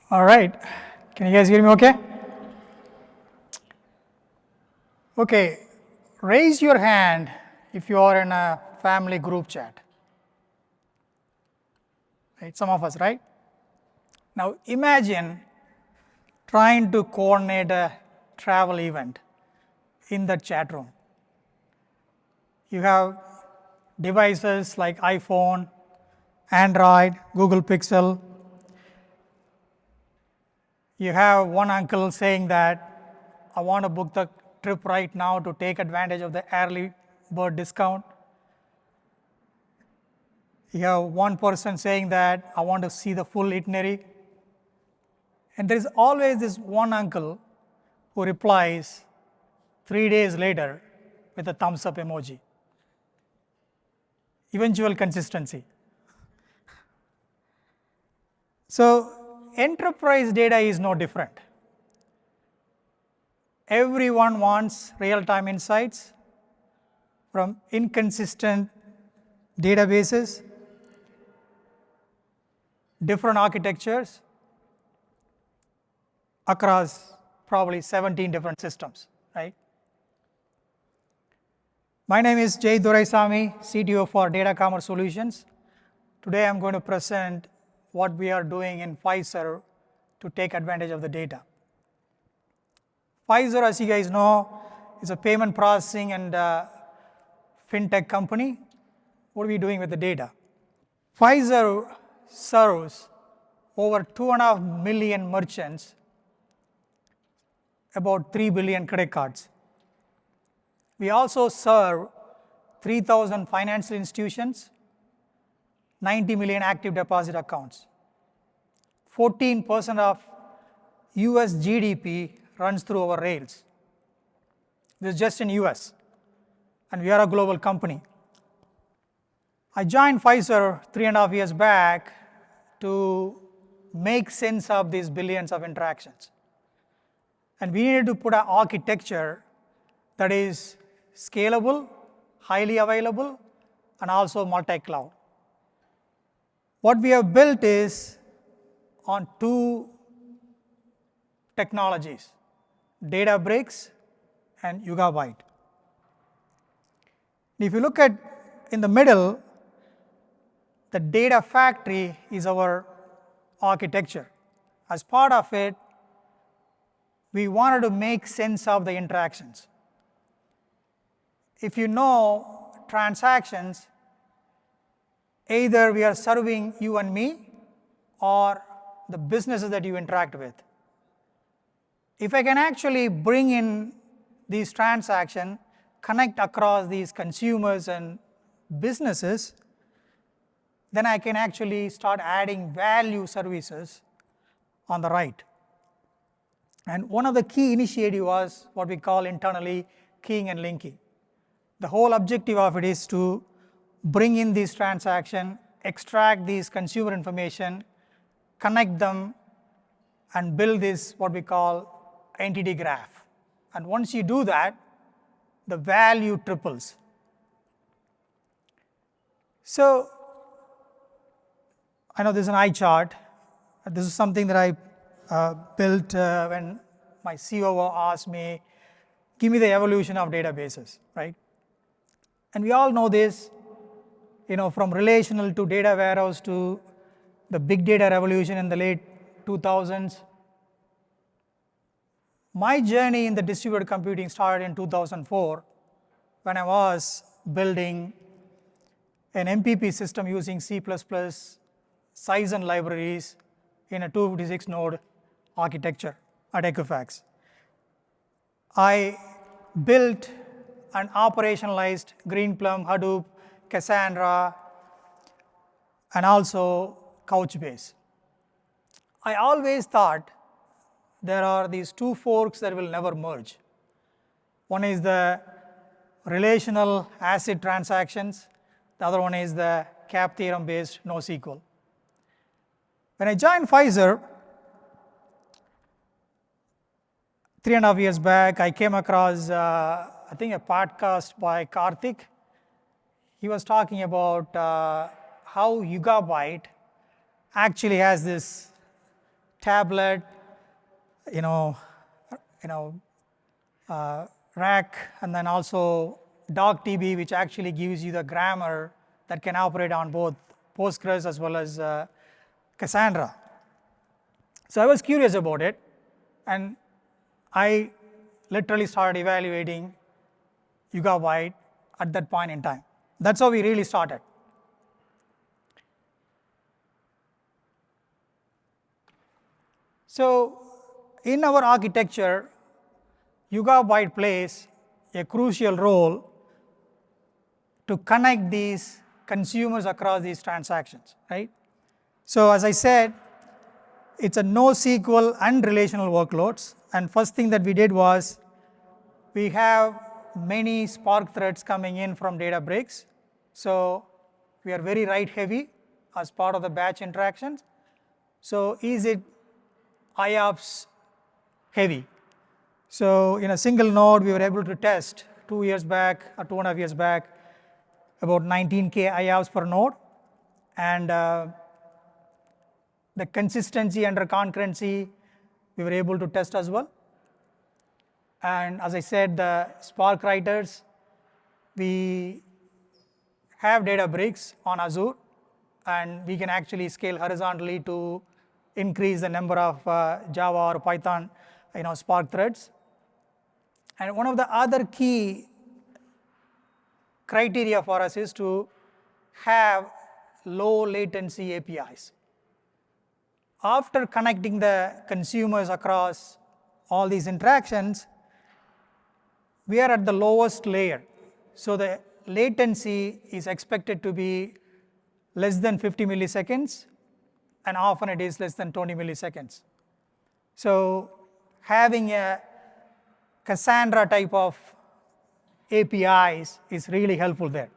All right. Can you guys hear me okay? Okay. Raise your hand if you are in a family group chat. Right? Some of us, right? Now imagine trying to coordinate a travel event in that chat room. You have devices like iPhone, Android, Google Pixel. You have one uncle saying that I want to book the trip right now to take advantage of the early bird discount. You have one person saying that I want to see the full itinerary. And there is always this one uncle who replies 3 days later with a thumbs up emoji. Eventual consistency. So enterprise data is no different. Everyone wants real-time insights from inconsistent databases, different architectures across probably 17 different systems, right? My name is Duraisamy, CTO for Data Commerce Solutions. Today I'm going to present what we are doing in Fiserv to take advantage of the data. Fiserv, as you guys know, is a payment processing and fintech company. What are we doing with the data? Fiserv serves over 2.5 million merchants, about 3 billion credit cards. We also serve 3,000 financial institutions, 90 million active deposit accounts. 14% of US GDP runs through our rails. This is just in US, and we are a global company. I joined Fiserv 3.5 years back to make sense of these billions of interactions. And we needed to put an architecture that is scalable, highly available, and also multi-cloud. What we have built is on two technologies, Databricks and Yugabyte. If you look at in the middle, the data factory is our architecture. As part of it, we wanted to make sense of the interactions. If you know transactions, either we are serving you and me or the businesses that you interact with. If I can actually bring in these transactions, connect across these consumers and businesses, then I can actually start adding value services on the right. And one of the key initiatives was what we call internally keying and linking. The whole objective of it is to bring in these transactions, extract these consumer information, connect them, and build this what we call entity graph. And once you do that, the value triples. So I know this is an eye chart. This is something that I built when my COO asked me, give me the evolution of databases, right? And we all know this, from relational to data warehouse to the big data revolution in the late 2000s. My journey in the distributed computing started in 2004 when I was building an MPP system using C++, size and libraries in a 256 node architecture at Equifax. I built and operationalized Greenplum, Hadoop, Cassandra, and also Couchbase. I always thought there are these two forks that will never merge. One is the relational ACID transactions. The other one is the CAP theorem-based NoSQL. When I joined Fiserv 3.5 years back, I came across, I think, a podcast by Karthik. He was talking about how Yugabyte actually has this tablet, rack, and then also DocDB, which actually gives you the grammar that can operate on both Postgres as well as Cassandra. So I was curious about it, and I literally started evaluating Yugabyte at that point in time. That's how we really started. So in our architecture, Yugabyte plays a crucial role to connect these consumers across these transactions, right? So as I said, it's a NoSQL and relational workloads. And first thing that we did was we have many Spark threads coming in from Databricks. So we are very write heavy as part of the batch interactions. So is it IOPS heavy? So in a single node, we were able to test 2 years back or 2.5 years back about 19K IOPS per node. And the consistency under concurrency, we were able to test as well. And as I said, the Spark writers, we have Databricks on Azure, and we can actually scale horizontally to increase the number of Java or Python Spark threads. And one of the other key criteria for us is to have low latency APIs. After connecting the consumers across all these interactions, we are at the lowest layer. So the latency is expected to be less than 50 milliseconds, and often it is less than 20 milliseconds. So having a Cassandra type of APIs is really helpful there.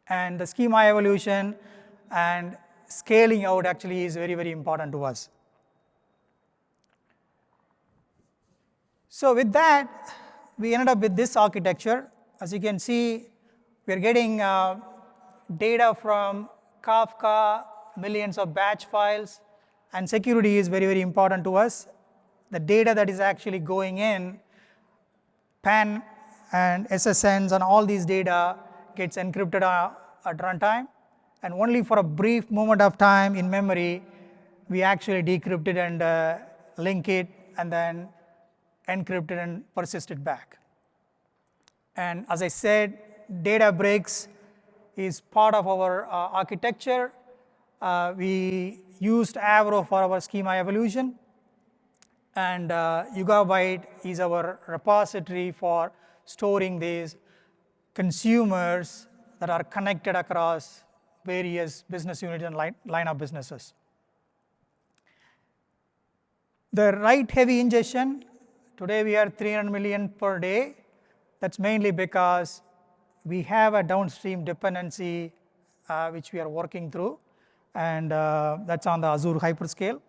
And the schema evolution and scaling out actually is very, very important to us. So with that, we ended up with this architecture. As you can see, we are getting data from Kafka, millions of batch files, and security is very, very important to us. The data that is actually going in, PAN and SSNs and all these data gets encrypted at runtime, and only for a brief moment of time in memory, we actually decrypt it and link it, and then encrypt it and persist it back. And as I said, Databricks is part of our architecture. We used Avro for our schema evolution, and Yugabyte is our repository for storing these consumers that are connected across various business units and line of businesses. The write-heavy ingestion, today we are 300 million per day. That's mainly because we have a downstream dependency which we are working through, and that's on the Azure hyperscale.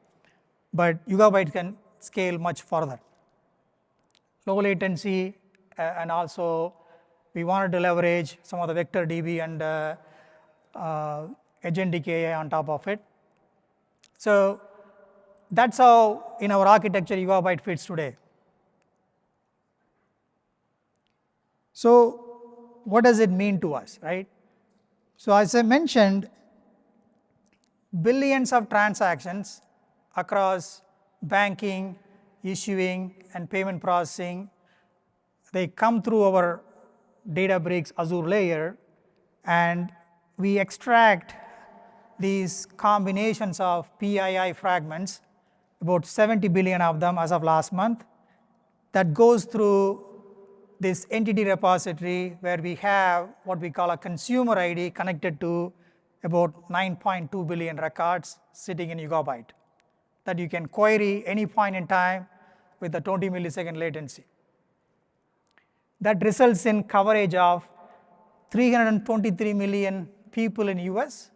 But Yugabyte can scale much further. Low latency, and also we wanted to leverage some of the vector DB and agentic AI on top of it. So that's how in our architecture Yugabyte fits today. So what does it mean to us, right? So as I mentioned, billions of transactions across banking, issuing, and payment processing, they come through our Databricks Azure layer, and we extract these combinations of PII fragments, about 70 billion of them as of last month, that goes through this entity repository where we have what we call a consumer ID connected to about 9.2 billion records sitting in Yugabyte that you can query any point in time with a 20 millisecond latency. That results in coverage of 323 million people in US,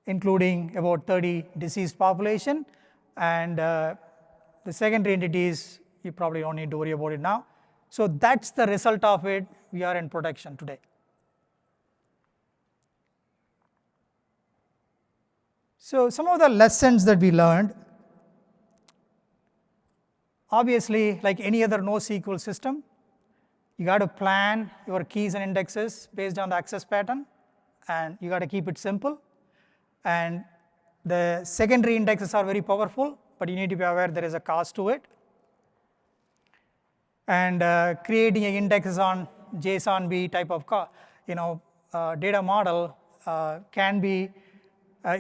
including about 30 deceased population, and the secondary entities, you probably don't need to worry about it now. So that's the result of it. We are in production today. So some of the lessons that we learned, obviously, like any other NoSQL system, you got to plan your keys and indexes based on the access pattern, and you got to keep it simple. And the secondary indexes are very powerful, but you need to be aware there is a cost to it. And creating an indexes on JSONB type of data model can be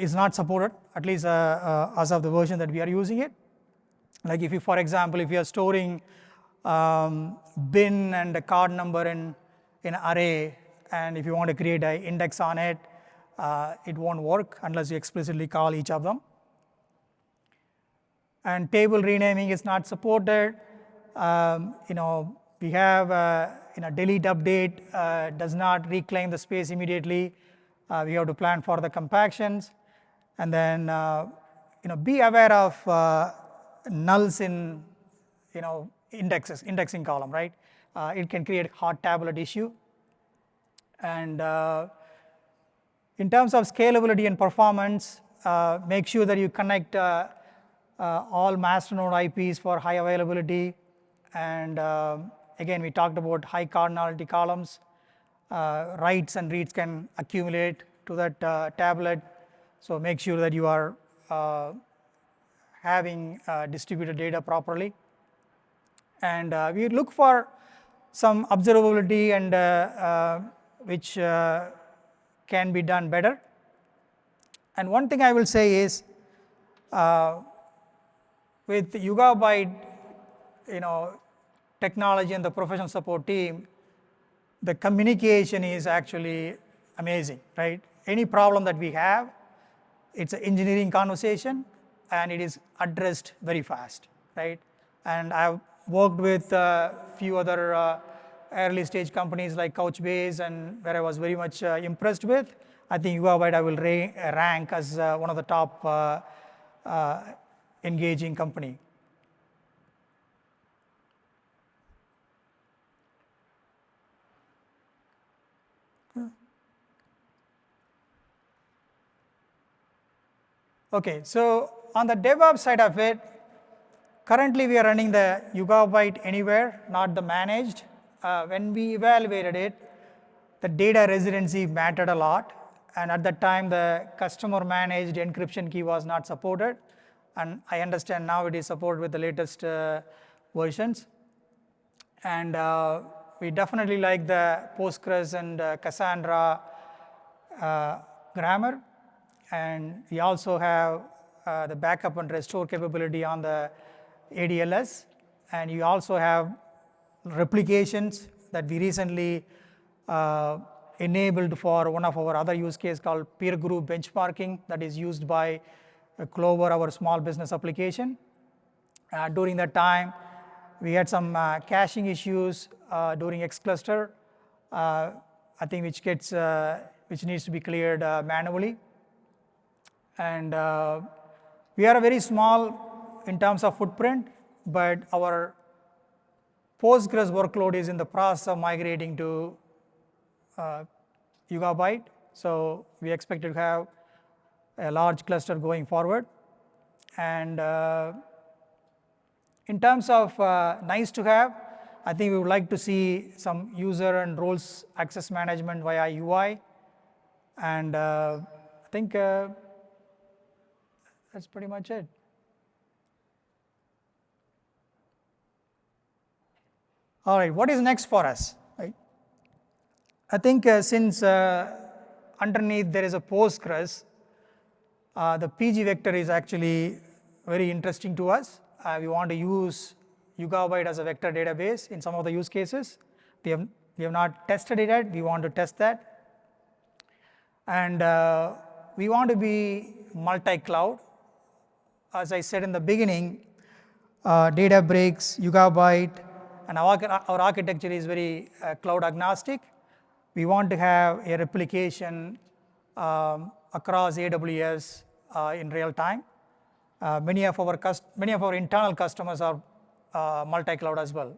is not supported, at least as of the version that we are using it. Like if you, for example, if you are storing bin and a card number in an array, and if you want to create an index on it, it won't work unless you explicitly call each of them. And table renaming is not supported. We have delete update does not reclaim the space immediately. We have to plan for the compactions, and then be aware of nulls in indexing column, right? It can create hot tablet issue. And in terms of scalability and performance, make sure that you connect all masternode IPs for high availability. And again, we talked about high cardinality columns. Writes and reads can accumulate to that tablet. So make sure that you are having distributed data properly. And we look for some observability and which can be done better. And one thing I will say is, with Yugabyte, technology and the professional support team, the communication is actually amazing, right? Any problem that we have, it's an engineering conversation, and it is addressed very fast, right? And I've worked with a few other early stage companies like Couchbase, and where I was very much impressed with. I think Yugabyte I will rank as one of the top engaging company. Okay, so on the DevOps side of it, currently we are running the Yugabyte Anywhere, not the managed. When we evaluated it, the data residency mattered a lot, and at that time the customer managed encryption key was not supported, and I understand now it is supported with the latest versions. And we definitely like the Postgres and Cassandra grammar, and we also have the backup and restore capability on the ADLS, and you also have replications that we recently enabled for one of our other use case called peer group benchmarking that is used by Clover, our small business application. During that time, we had some caching issues during Xcluster, I think which needs to be cleared manually. And we are a very small in terms of footprint, but our Postgres workload is in the process of migrating to Yugabyte. So we expect to have a large cluster going forward. And in terms of nice to have, I think we would like to see some user and roles access management via UI. And I think that's pretty much it. All right, what is next for us? Right? I think since underneath there is a Postgres, the PG vector is actually very interesting to us. We want to use Yugabyte as a vector database in some of the use cases. We have not tested it yet. We want to test that. And we want to be multi-cloud. As I said in the beginning, Databricks, Yugabyte, and our architecture is very cloud agnostic. We want to have a replication across AWS in real time. Many of our internal customers are multi-cloud as well.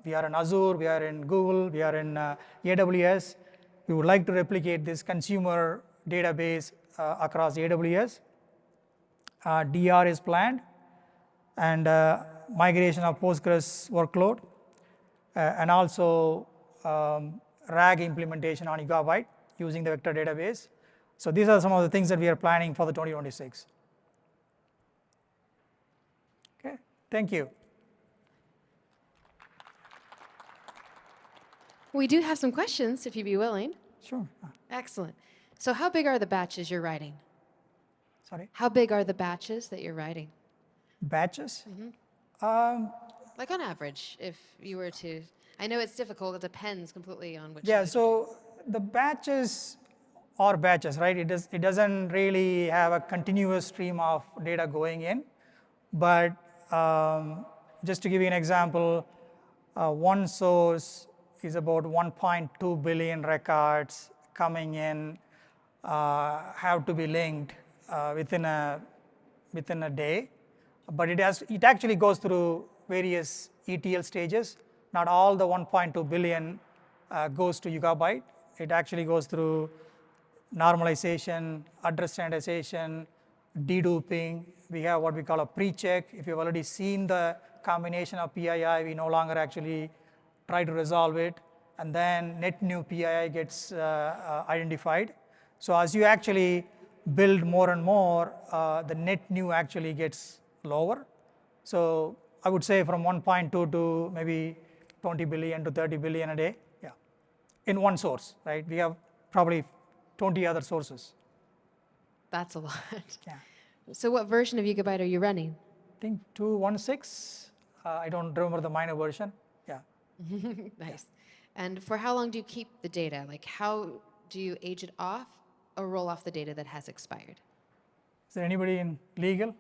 We are in Azure, we are in Google, we are in AWS. We would like to replicate this consumer database across AWS. DR is planned, and migration of Postgres workload, and also RAG implementation on Yugabyte using the vector database. So these are some of the things that we are planning for the 2026. Okay, thank you. We do have some questions, if you'd be willing. Sure. Excellent. So how big are the batches you're writing? Sorry? How big are the batches that you're writing? Batches? Like on average, if you were to, I know it's difficult, it depends completely on which. Yeah, so the batches are batches, right? It doesn't really have a continuous stream of data going in. But just to give you an example, one source is about 1.2 billion records coming in, have to be linked within a day. But it actually goes through various ETL stages. Not all the 1.2 billion goes to Yugabyte. It actually goes through normalization, address standardization, deduping. We have what we call a pre-check. If you've already seen the combination of PII, we no longer actually try to resolve it. And then net new PII gets identified. So as you actually build more and more, the net new actually gets lower. So I would say from 1.2 to maybe 20 billion to 30 billion a day, yeah, in one source, right? We have probably 20 other sources. That's a lot. Yeah. So what version of Yugabyte are you running? I think 2.16. I don't remember the minor version. Yeah. Nice. And for how long do you keep the data? Like how do you age it off or roll off the data that has expired? Is there anybody in legal?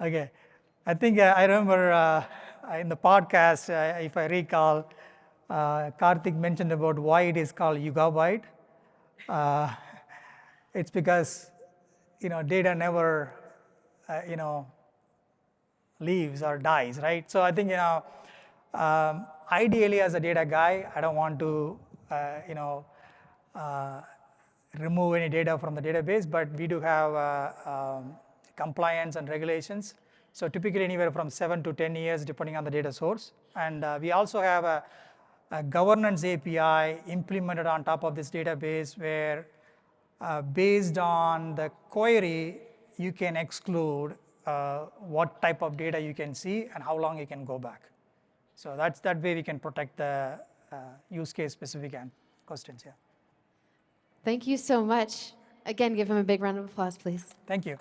Okay. I think I remember in the podcast, if I recall, Karthik mentioned about why it is called Yugabyte. It's because data never leaves or dies, right? So I think ideally as a data guy, I don't want to remove any data from the database, but we do have compliance and regulations. So typically anywhere from 7 to 10 years depending on the data source. And we also have a governance API implemented on top of this database where based on the query, you can exclude what type of data you can see and how long you can go back. So that way we can protect the use case specific questions. Yeah. Thank you so much. Again, give him a big round of applause, please. Thank you.